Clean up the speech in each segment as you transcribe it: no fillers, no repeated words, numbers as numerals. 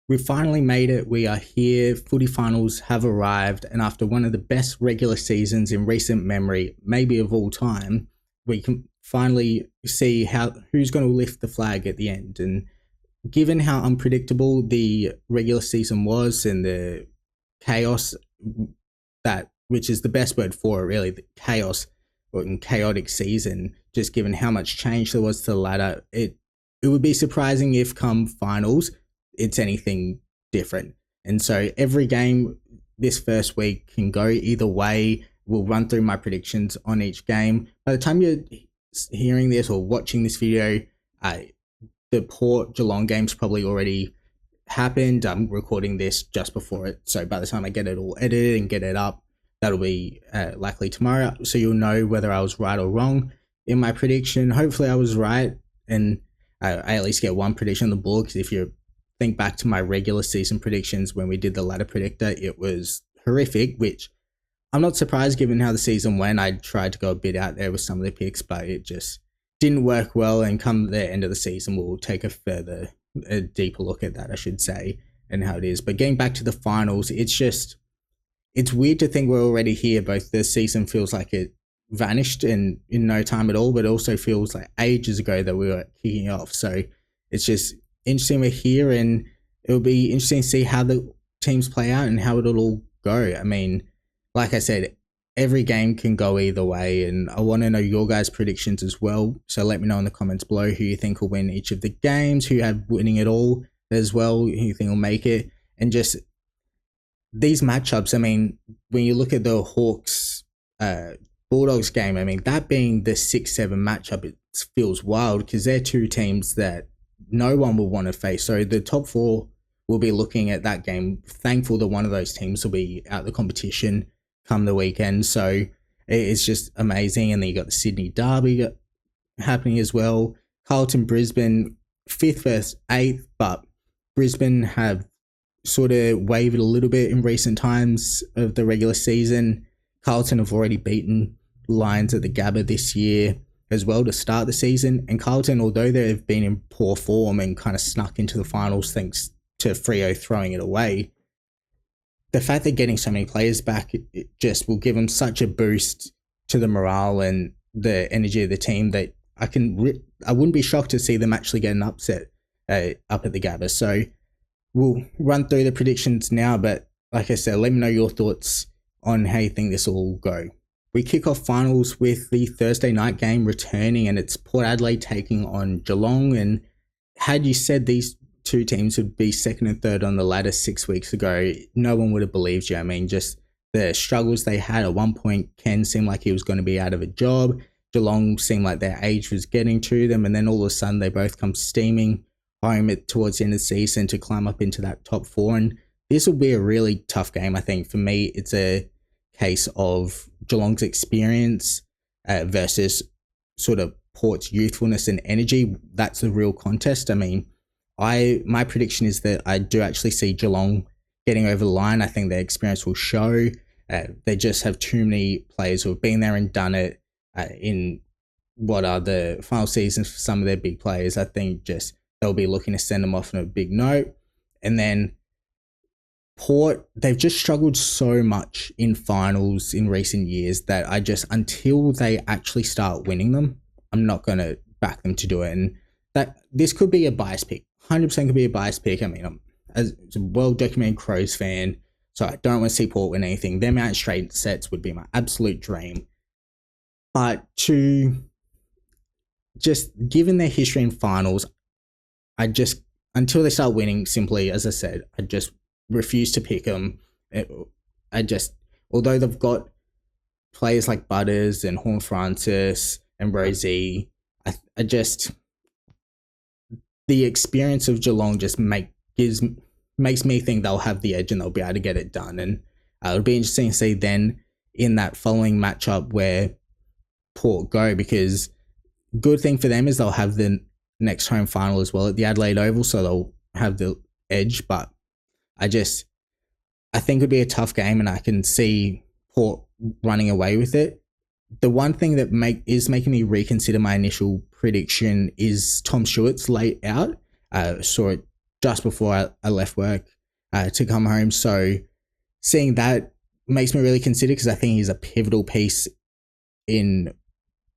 We finally made it. We are here. Footy finals have arrived, and after one of the best regular seasons in recent memory, maybe of all time, we can finally see who's going to lift the flag at the end. And given how unpredictable the regular season was and the chaos which is the best word for it, really, the chaos and chaotic season, just given how much change there was to the ladder, it would be surprising if come finals it's anything different. And so every game this first week can go either way. We'll run through my predictions on each game. By the time you're hearing this or watching this video, the Port Geelong game's probably already happened. I'm recording this just before it, so by the time I get it all edited and get it up, that'll be likely tomorrow, so you'll know whether I was right or wrong in my prediction. Hopefully I was right, and I at least get one prediction on the board, because if you think back to my regular season predictions when we did the ladder predictor, it was horrific, which I'm not surprised given how the season went. I tried to go a bit out there with some of the picks, but it just didn't work well, and come the end of the season we'll take a deeper look at that, I should say, and how it is. But getting back to the finals, it's weird to think we're already here. Both the season feels like it vanished in no time at all, but it also feels like ages ago that we were kicking off. So it's just interesting we're here, and it'll be interesting to see how the teams play out and how it'll all go. I mean, like I said, every game can go either way, and I want to know your guys' predictions as well. So let me know in the comments below who you think will win each of the games, who have winning it all as well, who you think will make it. And just these matchups, I mean, when you look at the Hawks Bulldogs game, I mean, that being the 6-7 matchup, it feels wild because they're two teams that no one will want to face. So the top four will be looking at that game, thankful that one of those teams will be out of the competition come the weekend. So it's just amazing. And then you got the Sydney Derby happening as well. Carlton, Brisbane, 5th versus 8th, but Brisbane have sort of wavered a little bit in recent times of the regular season. Carlton have already beaten Lions at the Gabba this year as well to start the season. And Carlton, although they've been in poor form and kind of snuck into the finals thanks to Freo throwing it away, the fact they're getting so many players back, it just will give them such a boost to the morale and the energy of the team that I wouldn't be shocked to see them actually get an upset up at the Gabba. So we'll run through the predictions now, but like I said, let me know your thoughts on how you think this will all go. We kick off finals with the Thursday night game returning, and it's Port Adelaide taking on Geelong. And had you said these two teams would be second and third on the ladder 6 weeks ago, no one would have believed you. I mean, just the struggles they had. At one point, Ken seemed like he was going to be out of a job. Geelong seemed like their age was getting to them, and then all of a sudden they both come steaming home towards the end of the season to climb up into that top four. And this will be a really tough game, I think. For me, it's a case of Geelong's experience versus sort of Port's youthfulness and energy. That's the real contest. I mean, my prediction is that I do actually see Geelong getting over the line. I think their experience will show. They just have too many players who have been there and done it in what are the final seasons for some of their big players. I think just they'll be looking to send them off on a big note. And then Port, they've just struggled so much in finals in recent years that until they actually start winning them, I'm not going to back them to do it. And this could be a bias pick. 100% could be a bias pick. I mean, I'm a well-documented Crows fan, so I don't want to see Port win anything. Them out straight sets would be my absolute dream. But given their history in finals, until they start winning, simply, as I said, I just refuse to pick them. Although they've got players like Butters and Horn Francis and Rosie, the experience of Geelong just makes me think they'll have the edge and they'll be able to get it done. And it'll be interesting to see then in that following matchup where Port go, because good thing for them is they'll have the next home final as well at the Adelaide Oval, so they'll have the edge. But I think it'd be a tough game, and I can see Port running away with it. The one thing that is making me reconsider my initial prediction is Tom Stewart's late out. Saw it just before I left work to come home. So seeing that makes me really consider, because I think he's a pivotal piece in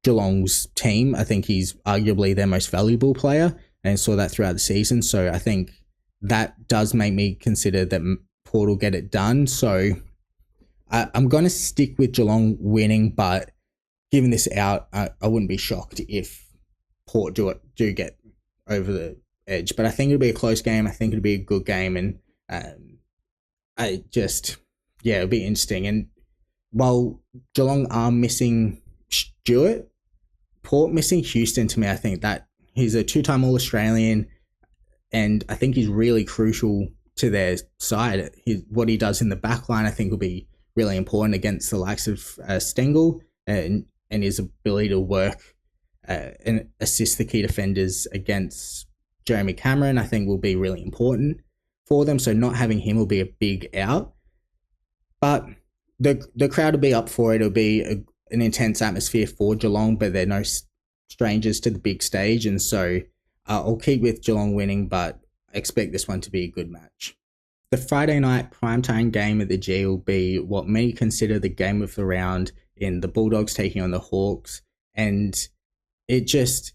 Geelong's team. I think he's arguably their most valuable player, and saw that throughout the season. So I think that does make me consider that Port will get it done. So I'm going to stick with Geelong winning, but given this out, I wouldn't be shocked if Port do get over the edge. But I think it'll be a close game. I think it'll be a good game, and it'll be interesting. And while Geelong are missing Stewart, Port missing Houston, to me, I think that he's a 2-time All-Australian, and I think he's really crucial to their side. What he does in the back line, I think, will be really important against the likes of Stengel, and his ability to work and assist the key defenders against Jeremy Cameron, I think, will be really important for them. So not having him will be a big out. But the crowd will be up for it. It'll be an intense atmosphere for Geelong, but they're no strangers to the big stage. And so I'll keep with Geelong winning, but I expect this one to be a good match. The Friday night primetime game at the G will be what many consider the game of the round, in the Bulldogs taking on the Hawks. And it just,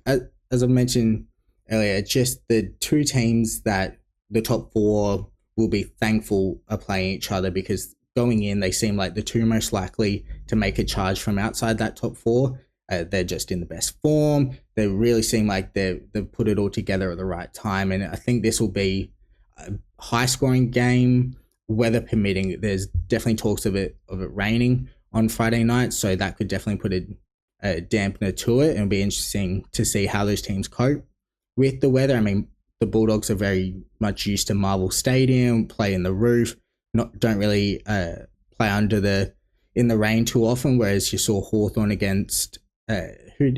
as I mentioned earlier, just the two teams that the top four will be thankful are playing each other, because going in, they seem like the two most likely to make a charge from outside that top four. They're just in the best form. They really seem like they've put it all together at the right time. And I think this will be a high-scoring game, weather permitting. There's definitely talks of it raining on Friday night, so that could definitely put a dampener to it. And it'll be interesting to see how those teams cope with the weather. I mean, the Bulldogs are very much used to Marvel Stadium, play in the roof, don't really play in the rain too often, whereas you saw Hawthorn against who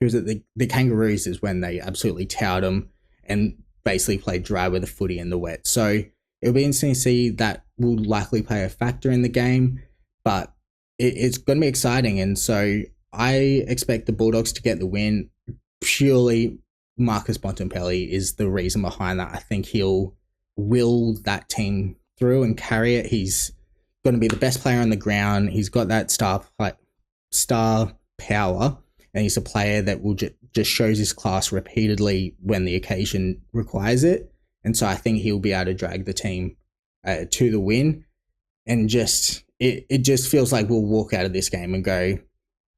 was it? The Kangaroos is when they absolutely towed them and basically played dry with the footy in the wet. So it'll be interesting to see. That will likely play a factor in the game, but it's going to be exciting. And so I expect the Bulldogs to get the win. Purely Marcus Bontempelli is the reason behind that. I think he'll will that team through and carry it. He's going to be the best player on the ground. He's got that star power, and he's a player that will just shows his class repeatedly when the occasion requires it. And so I think he'll be able to drag the team to the win. And it just feels like we'll walk out of this game and go,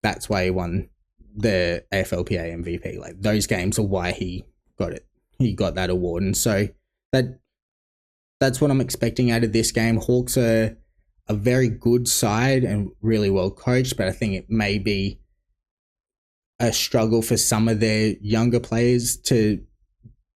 that's why he won the AFLPA MVP. Like, those games are why he got it. He got that award. And so that's what I'm expecting out of this game. Hawks are a very good side and really well coached, but I think it may be a struggle for some of their younger players to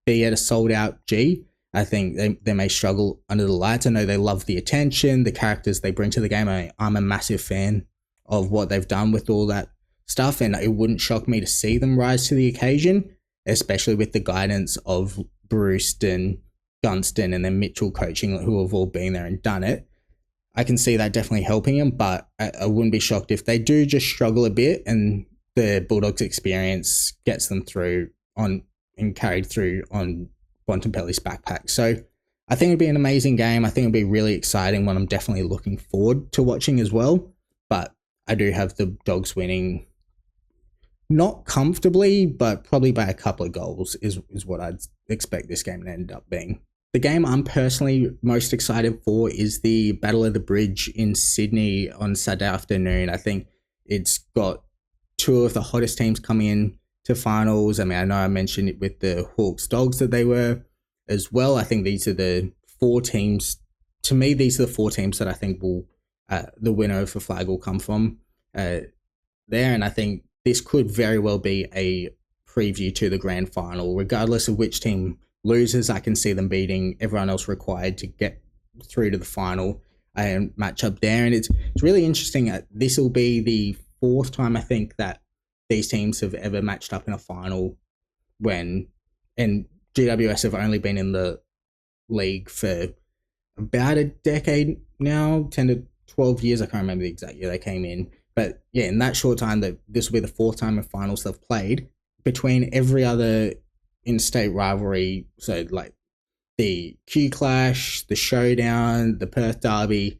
be at a sold out G. I think they may struggle under the lights. I know they love the attention, the characters they bring to the game. I'm a massive fan of what they've done with all that stuff, and it wouldn't shock me to see them rise to the occasion, especially with the guidance of Bruce and Gunston and then Mitchell coaching, who have all been there and done it. I can see that definitely helping them, but I wouldn't be shocked if they do just struggle a bit and the Bulldogs experience gets them through and carried through on Bontempelli's backpack. So I think it'd be an amazing game. I think it'd be really exciting, one I'm definitely looking forward to watching as well. But I do have the Dogs winning, not comfortably, but probably by a couple of goals is what I'd expect this game to end up being. The game I'm personally most excited for is the Battle of the Bridge in Sydney on Saturday afternoon. I think it's got two of the hottest teams coming in to finals. I mean, I know I mentioned it with the Hawks Dogs that they were as well. I think these are the four teams. To me, these are the four teams that I think will the winner of the flag will come from there. And I think this could very well be a preview to the grand final. Regardless of which team loses, I can see them beating everyone else required to get through to the final and match up there. And it's really interesting. This will be the fourth time I think that these teams have ever matched up in a final and GWS have only been in the league for about a decade now, 10 to 12 years. I can't remember the exact year they came in. But yeah, in that short time, that this will be the fourth time in finals they've played. Between every other in-state rivalry, so like the Q Clash, the Showdown, the Perth Derby,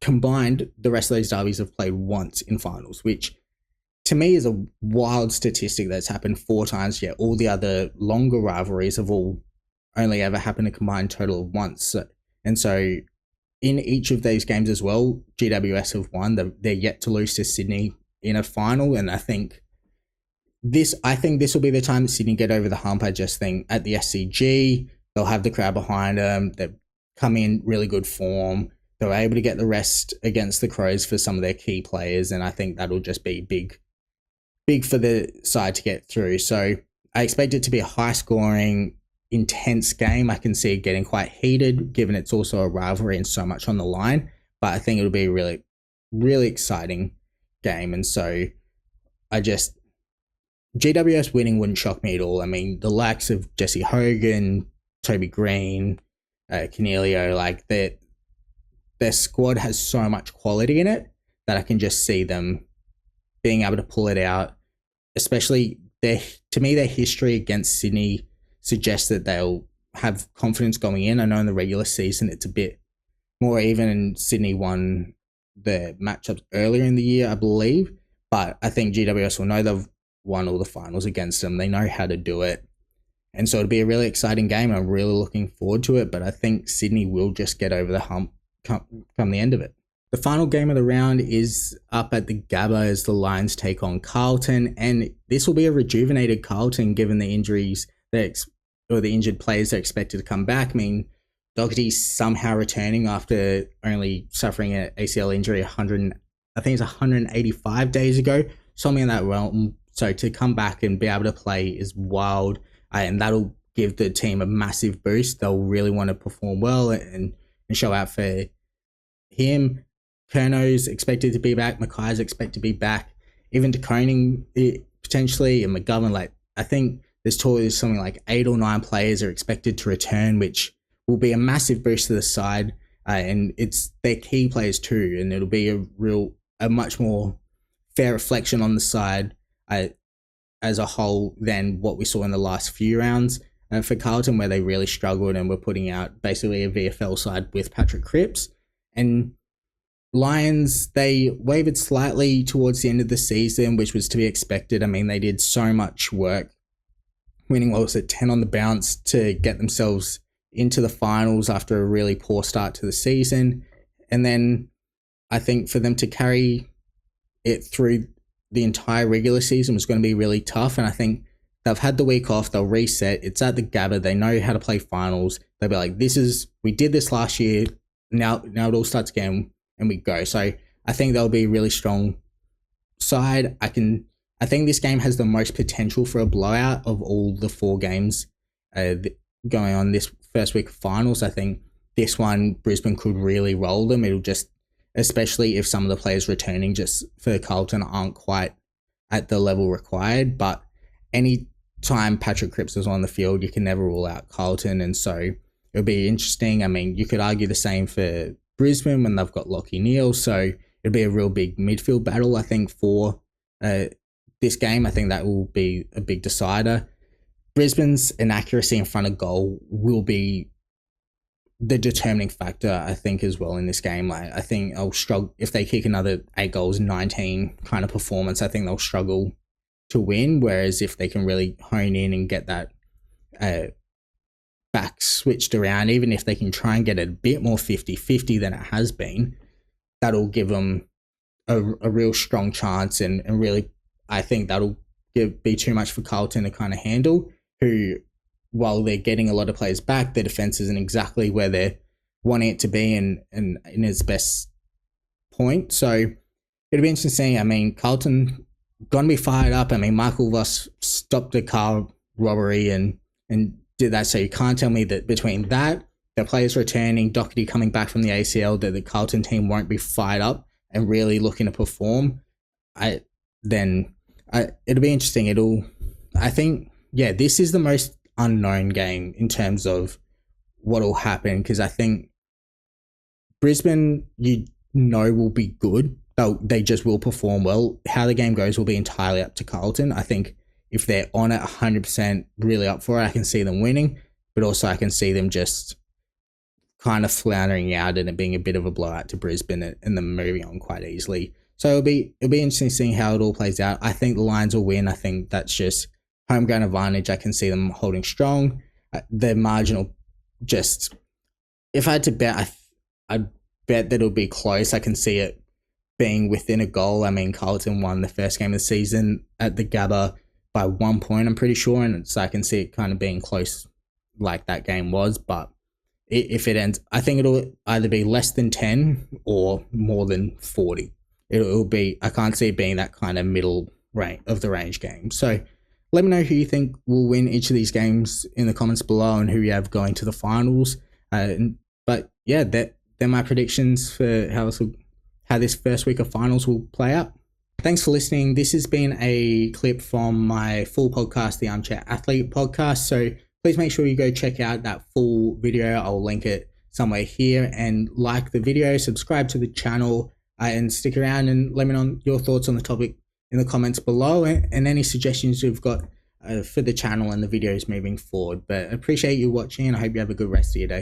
combined, the rest of those derbies have played once in finals, which to me is a wild statistic that's happened 4 times, yet all the other longer rivalries have all only ever happened a combined total of once. And so in each of those games as well, GWS have won. They're yet to lose to Sydney in a final, and I think this will be the time that Sydney get over the hump. I just think at the SCG, they'll have the crowd behind them. They've come in really good form. They were able to get the rest against the Crows for some of their key players, and I think that'll just be big for the side to get through. So I expect it to be a high-scoring, intense game. I can see it getting quite heated, given it's also a rivalry and so much on the line. But I think it'll be a really, really exciting game. And so GWS winning wouldn't shock me at all. I mean, the likes of Jesse Hogan, Toby Green, Cornelio, like their squad has so much quality in it that I can just see them being able to pull it out. Especially their history against Sydney suggests that they'll have confidence going in. I know in the regular season it's a bit more even, and Sydney won the matchups earlier in the year, I believe. But I think GWS will know they've won all the finals against them. They know how to do it. And so it'll be a really exciting game. I'm really looking forward to it. But I think Sydney will just get over the hump come the end of it. The final game of the round is up at the Gabba as the Lions take on Carlton. And this will be a rejuvenated Carlton given the injuries or the injured players that are expected to come back. I mean, Doherty's somehow returning after only suffering an ACL injury 185 days ago, something in that realm. So to come back and be able to play is wild, and that'll give the team a massive boost. They'll really want to perform well and show out for him. Kerno's expected to be back. Mackay's expected to be back. Even De Koning potentially, and McGovern. Like, I think there's something like 8 or 9 players are expected to return, which will be a massive boost to the side. And it's their key players too, and it'll be a much more fair reflection on the side as a whole than what we saw in the last few rounds for Carlton, where they really struggled and were putting out basically a VFL side with Patrick Cripps. And Lions, they wavered slightly towards the end of the season, which was to be expected. I mean, they did so much work, winning, 10 on the bounce to get themselves into the finals after a really poor start to the season. And then I think for them to carry it through the entire regular season was going to be really tough. And I think they've had the week off, they'll reset. It's at the Gabba, they know how to play finals. They'll be like, we did this last year, now it all starts again and we go. So I think they'll be a really strong side. I think this game has the most potential for a blowout of all the 4 games going on this first week of finals. I think this one, Brisbane could really roll them. It'll just, especially if some of the players returning just for Carlton aren't quite at the level required. But any time Patrick Cripps is on the field, you can never rule out Carlton. And so it'll be interesting. I mean, you could argue the same for Brisbane when they've got Lockie Neal. So it'll be a real big midfield battle, I think, for this game. I think that will be a big decider. Brisbane's inaccuracy in front of goal will be the determining factor, I think, as well in this game. Like, I think I'll struggle if they kick another 8 goals, 19 kind of performance. I think they'll struggle to win. Whereas if they can really hone in and get that back switched around, even if they can try and get a bit more 50-50 than it has been, that'll give them a real strong chance. And really, I think that'll be too much for Carlton to kind of handle, who, while they're getting a lot of players back, their defense isn't exactly where they're wanting it to be and in its best point. So it'll be interesting. I mean, Carlton going to be fired up. I mean, Michael Voss stopped a car robbery and did that. So you can't tell me that between that, the players returning, Doherty coming back from the ACL, that the Carlton team won't be fired up and really looking to perform. It'll be interesting. I think, this is the most unknown game in terms of what will happen, because I think Brisbane, will be good. They just will perform well. How the game goes will be entirely up to Carlton. I think if they're on it 100%, really up for it, I can see them winning. but also I can see them just kind of floundering out and it being a bit of a blowout to Brisbane and then moving on quite easily. So it'll be interesting seeing how it all plays out. I think the Lions will win. I think that's just home ground advantage. I can see them holding strong. Their marginal, just if I had to bet, I'd bet that it'll be close. I can see it being within a goal. I mean, Carlton won the first game of the season at the Gabba by 1 point, I'm pretty sure, and so I can see it kind of being close like that game was. But if it ends, I think it'll either be less than 10 or more than 40. It'll be, I can't see it being that kind of middle range of the range game. So let me know who you think will win each of these games in the comments below and who you have going to the finals. But yeah, they're my predictions for how this first week of finals will play out. Thanks for listening. This has been a clip from my full podcast, the Armchair Athlete podcast. So please make sure you go check out that full video. I'll link it somewhere here, and like the video, subscribe to the channel, and stick around and let me know your thoughts on the topic in the comments below, and any suggestions you've got for the channel and the videos moving forward. But I appreciate you watching, and I hope you have a good rest of your day.